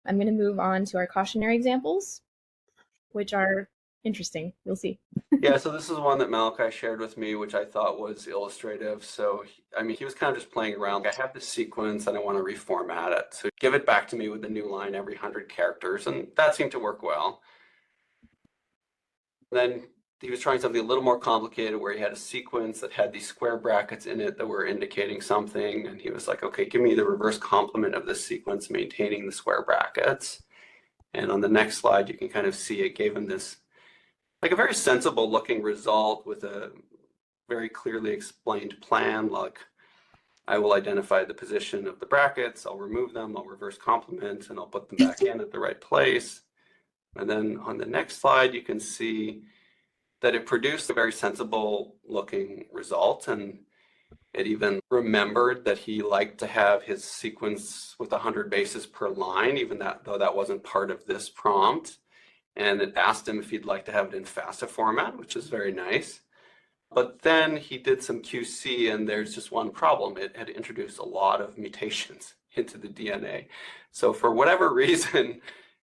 I'm going to move on to our cautionary examples, which are interesting. You'll see. Yeah, so this is one that Malachi shared with me, which I thought was illustrative. So, I mean, he was kind of just playing around. I have this sequence and I want to reformat it. So give it back to me with a new line every 100 characters. And that seemed to work well. Then he was trying something a little more complicated where he had a sequence that had these square brackets in it that were indicating something. And he was like, okay, give me the reverse complement of this sequence maintaining the square brackets. And on the next slide, you can kind of see it gave him this like a very sensible looking result with a very clearly explained plan, like I will identify the position of the brackets, I'll remove them, I'll reverse complement, and I'll put them back in at the right place. And then on the next slide, you can see that it produced a very sensible looking result. And it even remembered that he liked to have his sequence with 100 bases per line, even though that wasn't part of this prompt. And it asked him if he'd like to have it in FASTA format, which is very nice. But then he did some QC, and there's just one problem. It had introduced a lot of mutations into the DNA. So for whatever reason,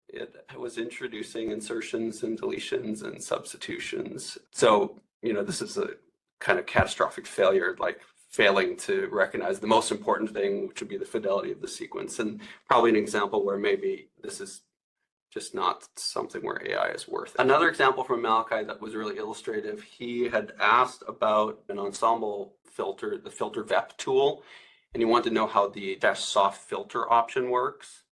it was introducing insertions and deletions and substitutions. So, this is a kind of catastrophic failure, like failing to recognize the most important thing, which would be the fidelity of the sequence. And probably an example where maybe this is just not something where AI is worth it. Another example from Malachi that was really illustrative, he had asked about an ensemble filter, the filter VEP tool, and he wanted to know how the -soft filter option works.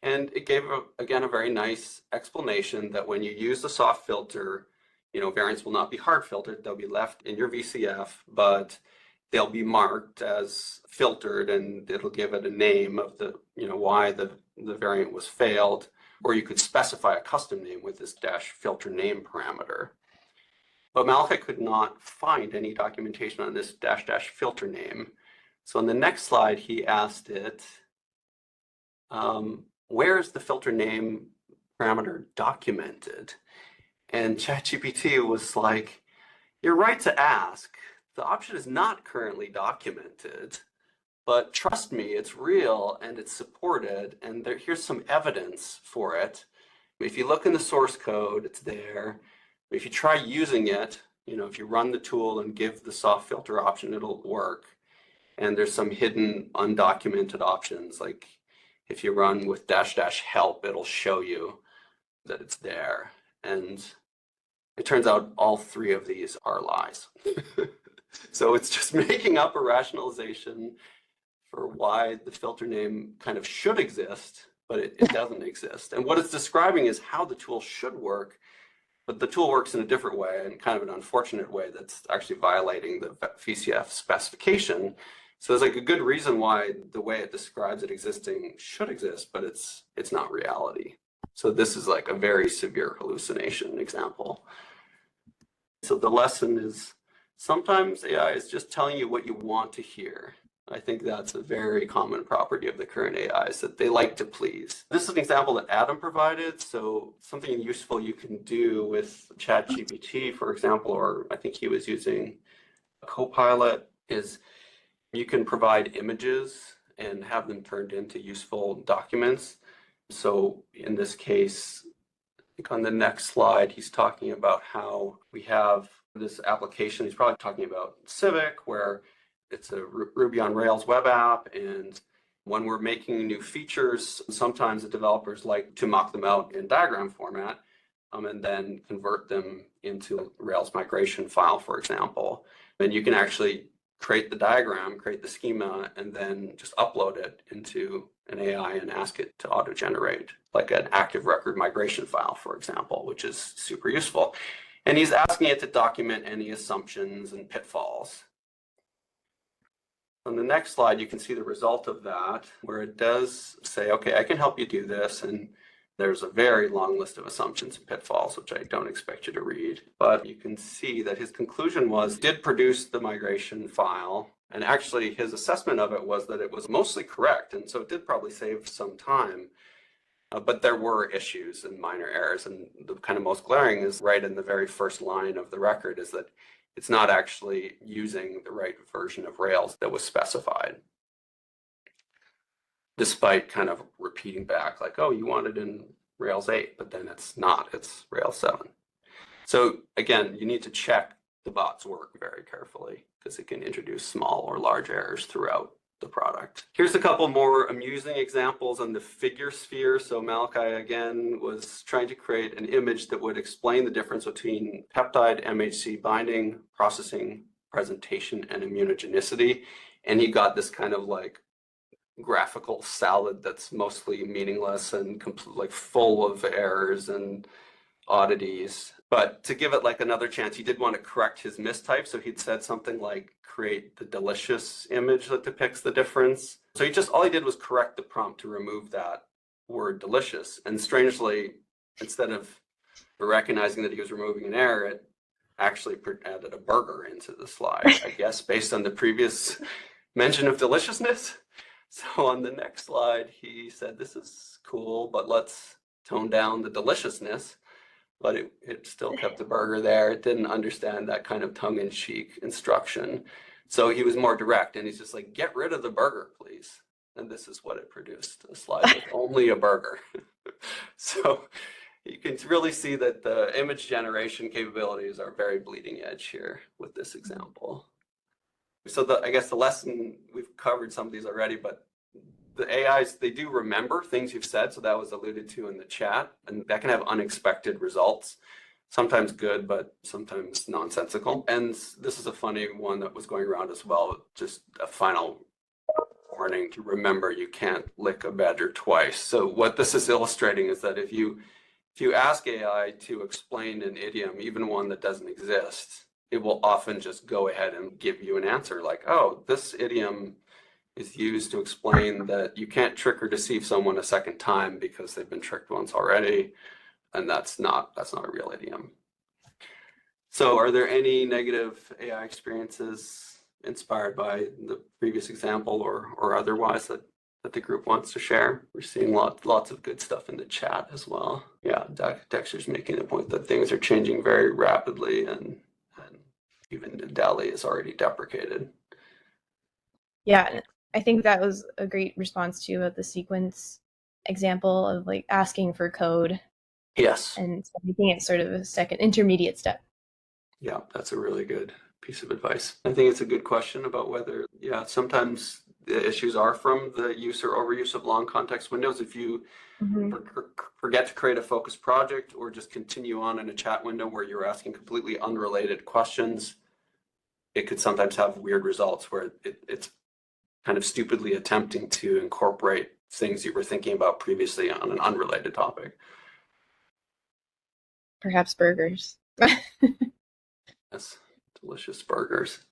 And it gave, again, a very nice explanation that when you use the soft filter, variants will not be hard filtered, they'll be left in your VCF, but they'll be marked as filtered, and it'll give it a name of the, why the variant was failed. Or you could specify a custom name with this -filter name parameter. But Malachi could not find any documentation on this -filter name. So on the next slide, he asked it, where is the filter name parameter documented? And ChatGPT was like, you're right to ask. The option is not currently documented. But trust me, it's real and it's supported, and here's some evidence for it. If you look in the source code, it's there. If you try using it, if you run the tool and give the soft filter option, it'll work. And there's some hidden undocumented options, like if you run with --help, it'll show you that it's there. And it turns out all three of these are lies. So it's just making up a rationalization for why the filter name kind of should exist, but it doesn't exist. And what it's describing is how the tool should work, but the tool works in a different way, and kind of an unfortunate way that's actually violating the VCF specification. So there's like a good reason why the way it describes it existing should exist, but it's not reality. So this is like a very severe hallucination example. So the lesson is sometimes AI is just telling you what you want to hear. I think that's a very common property of the current AIs, that they like to please. This is an example that Adam provided. So something useful you can do with ChatGPT, for example, or I think he was using a Copilot, is you can provide images and have them turned into useful documents. So in this case, I think on the next slide, he's talking about how we have this application. He's probably talking about Civic, where it's a Ruby on Rails web app, and when we're making new features, sometimes the developers like to mock them out in diagram format and then convert them into a Rails migration file, for example. Then you can actually create the diagram, create the schema, and then just upload it into an AI and ask it to auto-generate like an active record migration file, for example, which is super useful. And he's asking it to document any assumptions and pitfalls. On the next slide, you can see the result of that, where it does say, okay, I can help you do this. And there's a very long list of assumptions and pitfalls, which I don't expect you to read. But you can see that his conclusion was, did produce the migration file. And actually, his assessment of it was that it was mostly correct. And so it did probably save some time. But there were issues and minor errors. And the kind of most glaring is right in the very first line of the record is that it's not actually using the right version of Rails that was specified. despite kind of repeating back like, oh, you want it in Rails 8, but then it's not, it's Rails 7. So again, you need to check the bot's work very carefully because it can introduce small or large errors throughout the product. Here's a couple more amusing examples on the figure sphere. So Malachi, again, was trying to create an image that would explain the difference between peptide MHC binding, processing, presentation, and immunogenicity. And he got this kind of like graphical salad that's mostly meaningless and like full of errors and oddities. But to give it like another chance, he did want to correct his mistype. So he'd said something like create the delicious image that depicts the difference. So all he did was correct the prompt to remove that word delicious. And strangely, instead of recognizing that he was removing an error, it actually added a burger into the slide, I guess, based on the previous mention of deliciousness. So on the next slide, he said, this is cool, but let's tone down the deliciousness. But it still kept the burger there. It didn't understand that kind of tongue-in-cheek instruction. So he was more direct, and he's just like, get rid of the burger, please. And this is what it produced, a slide with only a burger. So you can really see that the image generation capabilities are very bleeding edge here with this example. So I guess the lesson, we've covered some of these already, but the AIs, they do remember things you've said. So that was alluded to in the chat, and that can have unexpected results, sometimes good, but sometimes nonsensical. And this is a funny one that was going around as well. Just a final warning to remember you can't lick a badger twice. So what this is illustrating is that if you ask AI to explain an idiom, even one that doesn't exist, it will often just go ahead and give you an answer like, oh, this idiom is used to explain that you can't trick or deceive someone a second time because they've been tricked once already, and that's not a real idiom. So are there any negative AI experiences inspired by the previous example or otherwise that the group wants to share? We're seeing lots of good stuff in the chat as well. Yeah, Dexter's making the point that things are changing very rapidly, and even DALL-E is already deprecated. Yeah, I think that was a great response to the sequence example of like asking for code. Yes. And making it sort of a second intermediate step. Yeah, that's a really good piece of advice. I think it's a good question about whether, sometimes the issues are from the use or overuse of long context windows. If you forget to create a focused project or just continue on in a chat window where you're asking completely unrelated questions, it could sometimes have weird results where it's kind of stupidly attempting to incorporate things you were thinking about previously on an unrelated topic. Perhaps burgers. Yes, delicious burgers.